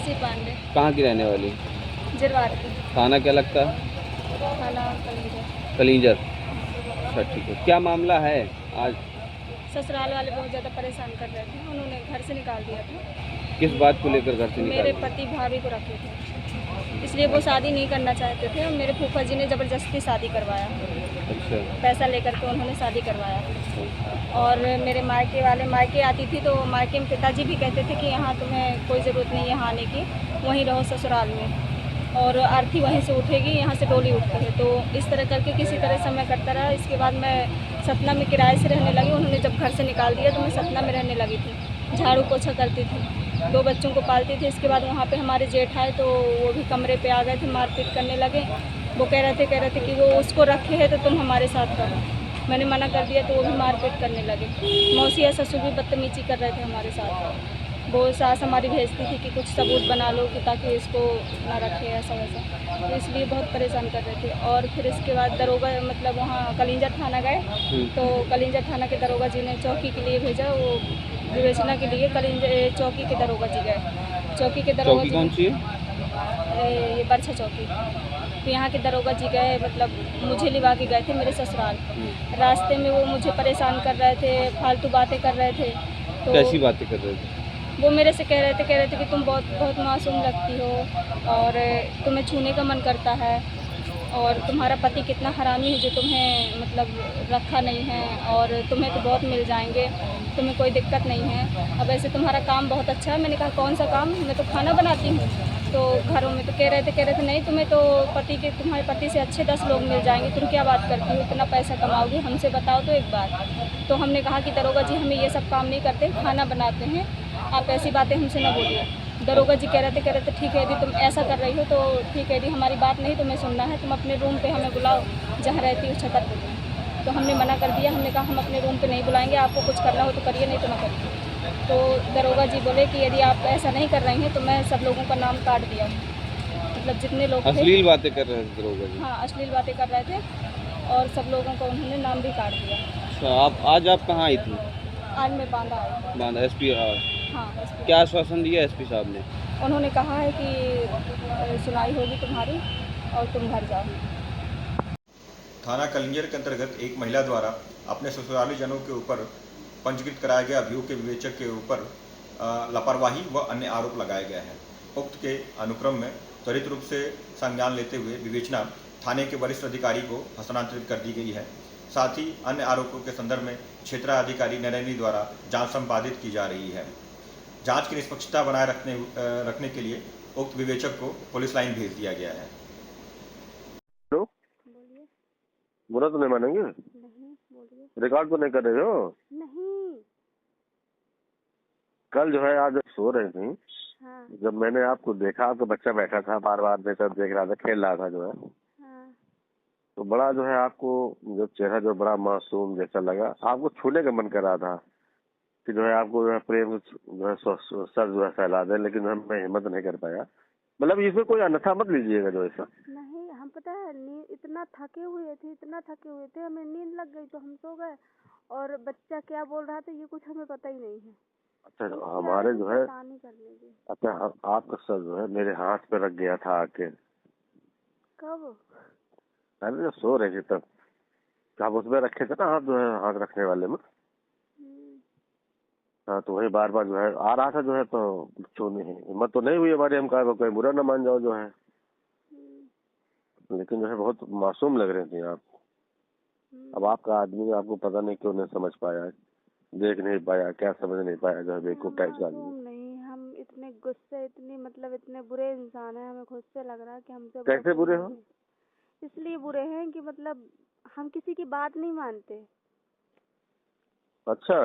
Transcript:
मीनाक्षी पांडे, कहाँ की रहने वाली? जिरवार की। थाना क्या लगता है? थाना कलीजा। कलिंजर। अच्छा ठीक है, क्या मामला है आज? ससुराल वाले बहुत ज़्यादा परेशान कर रहे थे, उन्होंने घर से निकाल दिया किस बात को लेकर घर से था। मेरे निकाल? पति भाभी को रखे थे, इसलिए वो शादी नहीं करना चाहते थे और मेरे फूफा जी ने ज़बरदस्ती शादी करवाया। अच्छा। पैसा लेकर के उन्होंने शादी करवाया। और मेरे मायके वाले, मायके आती थी तो मायके में पिताजी भी कहते थे कि यहाँ तुम्हें कोई ज़रूरत नहीं है यहाँ आने की, वहीं रहो ससुराल में, और आरती वहीं से उठेगी, यहाँ से डोली उठती है। तो इस तरह करके किसी तरह समय कटता रहा। इसके बाद मैं सतना में किराए से रहने लगी। उन्होंने जब घर से निकाल दिया तो मैं सतना में रहने लगी थी, झाड़ू पोछा करती थी, 2 बच्चों को पालती थी। इसके बाद वहाँ पे हमारे जेठ आए तो वो भी कमरे पे आ गए थे, मारपीट करने लगे। वो कह रहे थे कि वो उसको रखे हैं तो तुम हमारे साथ रहो। मैंने मना कर दिया तो वो भी मारपीट करने लगे। मौसी या ससुर भी बदतमीजी कर रहे थे हमारे साथ। वो सास हमारी भेजती थी कि कुछ सबूत बना लो कि ताकि इसको ना रखे, ऐसा वैसा। तो इसलिए बहुत परेशान कर रहे थे। और फिर इसके बाद दरोगा, मतलब वहाँ कलिंजर थाना गए तो कलिंजर थाना के दरोगा जी ने चौकी के लिए भेजा, वो विवेचना के लिए कलिंजर चौकी के दरोगा जी गए। चौकी के दरोगा चौकी जी कौन सी है? ये बरछा चौकी। तो यहाँ के दरोगा जी गए, मतलब मुझे लिवा के गए थे मेरे ससुराल। रास्ते में वो मुझे परेशान कर रहे थे, फालतू बातें कर रहे थे। तो कैसी बातें कर रहे थे? वो मेरे से कह रहे थे कि तुम बहुत बहुत मासूम लगती हो और तुम्हें छूने का मन करता है, और तुम्हारा पति कितना हरामी है जो तुम्हें मतलब रखा नहीं है, और तुम्हें तो बहुत मिल जाएंगे, तुम्हें कोई दिक्कत नहीं है। अब ऐसे तुम्हारा काम बहुत अच्छा है। मैंने कहा कौन सा काम? मैं तो खाना बनाती हूँ। तो घरों में तो कह रहे थे नहीं, तुम्हें तो तुम्हारे पति से अच्छे 10 लोग मिल जाएंगे, तुम क्या बात करती हो, इतना पैसा कमाओगी, हमसे बताओ तो एक बार। तो हमने कहा कि दरोगा जी हमें ये सब काम नहीं करते, खाना बनाते हैं, आप ऐसी बातें हमसे ना बोलिए। दरोगा जी कह रहे थे ठीक है यदि तुम ऐसा कर रही हो तो ठीक है, यदि हमारी बात नहीं तुम्हें सुनना है, तुम अपने रूम पे हमें बुलाओ जहाँ रहती हो छतरपुर में। तो हमने मना कर दिया, हमने कहा हम अपने रूम पे नहीं बुलाएंगे, आपको कुछ करना हो तो करिए, नहीं तो ना करिए। तो दरोगा जी बोले कि यदि आप ऐसा नहीं कर रही हैं तो मैं सब लोगों का नाम काट दिया, मतलब जितने लोग थे। अश्लील बातें कर रहे थे दरोगा जी? हाँ, अश्लील बातें कर रहे थे और सब लोगों का उन्होंने नाम भी काट दिया। अच्छा, आप कहाँ आई थी? आज मैं बांदा आई। बांदा एसपी? हाँ, एसपी। क्या आश्वासन दिया एसपी साहब ने? उन्होंने कहा है कि सुनाई होगी तुम्हारी और तुम घर जाओ। थाना कलिंजर के अंतर्गत एक महिला द्वारा अपने ससुराली जनों के ऊपर पंजीकृत कराए गए अभियोग के विवेचक के ऊपर लापरवाही व अन्य आरोप लगाए गए हैं। उक्त के अनुक्रम में त्वरित रूप से संज्ञान लेते हुए विवेचना थाने के वरिष्ठ अधिकारी को हस्तांतरित कर दी गई है। साथ ही अन्य आरोपों के संदर्भ में क्षेत्राधिकारी नरेंद्र द्वारा जांच संपादित की जा रही है। जांच की निष्पक्षता बनाए रखने के लिए उक्त विवेचक को पुलिस लाइन भेज दिया गया है। हेलो, बोलिए। बुरा तो नहीं मानेंगे? नहीं, बोलिए। रिकॉर्ड तो नहीं कर रहे हो? नहीं। कल जो है आप जब सो रहे थे, हाँ। जब मैंने आपको देखा, आपका बच्चा बैठा था, बार बार बेहतर देख रहा था, खेल रहा था जो है, हाँ। तो बड़ा जो है आपको जो चेहरा जो बड़ा मासूम जैसा लगा, आपको छूने का मन कर रहा था कि जो है आपको जो है प्रेम जो है सर जो है फैला दे, लेकिन मैं हिम्मत नहीं कर पाया। मतलब इसमें कोई अन्यथा मत लीजिएगा जो ऐसा। नहीं, हम पता है इतना थके हुए थे, हमें नींद लग गई तो हम सो गए, और बच्चा क्या बोल रहा था ये कुछ हमें पता ही नहीं है। अच्छा, हम क्या हमारे जो है, परेशानी करने की। अच्छा आपका सर जो है मेरे हाथ पे रख गया था आके। कब? पहले जब सो रहे थे तब आप उसमें रखे थे ना हाथ, जो है हाथ रखने वाले में। हाँ, तो वही बार बार जो है आ रहा था जो है, तो क्यों नहीं, हिम्मत तो नहीं हुई हमारी, हम कहा कोई बुरा ना मान जाओ जो है, लेकिन जो है बहुत मासूम लग रहे थे आप। अब आपका आदमी आपको पता नहीं क्यों नहीं समझ पाया, देख नहीं पाया, क्या समझ नहीं पाया, जो है बेवकूफ टाइप का आदमी। नहीं, हम इतने गुस्से, मतलब इतने बुरे इंसान हैं, हमें खुद से लग रहा है कि हमसे कैसे बुरे हो? इसलिए बुरे हैं कि मतलब हम किसी की बात नहीं मानते। अच्छा।